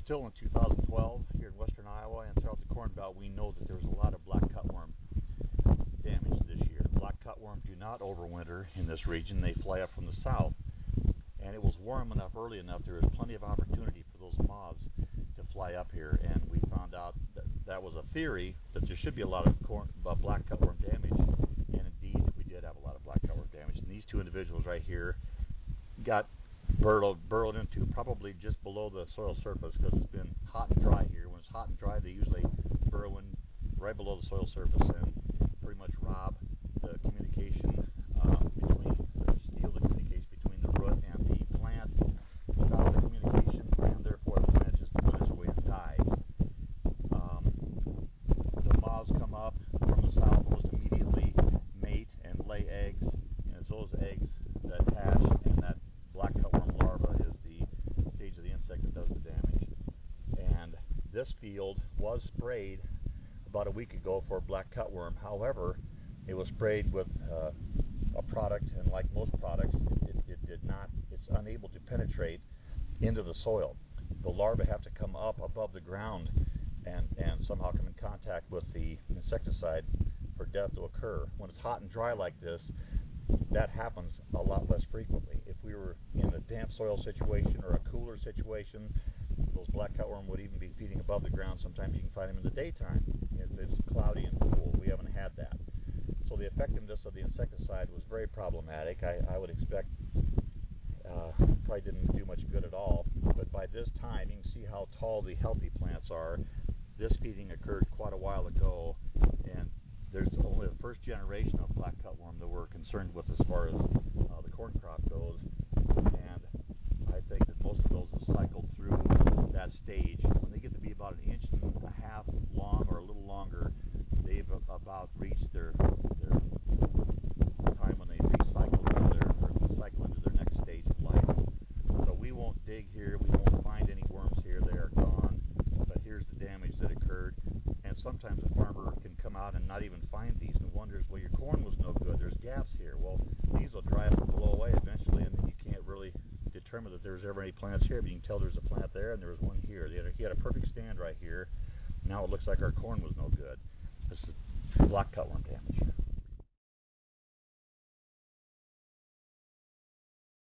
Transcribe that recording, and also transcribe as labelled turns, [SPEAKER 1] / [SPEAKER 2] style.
[SPEAKER 1] still in 2012 here in western Iowa, and throughout the Corn Belt we know that there's a lot of black cutworm damage this year. Black cutworm do not overwinter in this region. They fly up from the south, and it was warm enough early enough there was plenty of opportunity for those moths to fly up here, and we found out that that was a theory that there should be a lot of black cutworm damage, and indeed we did have a lot of black cutworm damage. And these two individuals right here got burrowed into probably just below the soil surface, because it's been hot and dry here. When it's hot and dry, they usually burrow in right below the soil surface and pretty much rob the communication steal the communication between the root and the plant, stop the communication, and therefore the plant just withers away and dies. The moths come up from the south almost immediately, mate and lay eggs, and it's those eggs that hatch, and that black cutworm larva is the stage of the insect that does the damage. And this field was sprayed about a week ago for black cutworm. However, it was sprayed with a product, and like most products, it did not, it's unable to penetrate into the soil. The larvae have to come up above the ground and somehow come in contact with the insecticide for death to occur. When it's hot and dry like this, that happens a lot less frequently. If we were in a damp soil situation or a cooler situation, those black cutworm would even be feeding above the ground. Sometimes you can find them in the daytime if it's cloudy and cool. We haven't had that. So the effectiveness of the insecticide was very problematic. I would expect probably didn't do much good at all. But by this time, you can see how tall the healthy plants are. This feeding occurred quite a while ago, and there's only the first generation of black cutworm that we're concerned with as far as the corn crop goes. And I think that most of those have cycled through that stage. When they get to be about 1.5 inches long or a little longer, they've about reached their time when they recycle into their next stage of life. So we won't dig here, we won't find any worms here, they are gone. But here's the damage that occurred. And sometimes a farmer can come out and not even find these and wonders, well, your corn was no good, there's gaps here. Well, these will dry up and blow away eventually, and then you can't really determine that there's ever any plants here, but you can tell there's a plant there and there was one here. He had a perfect stand right here. Now it looks like our corn was no good. This is black cutworm damage.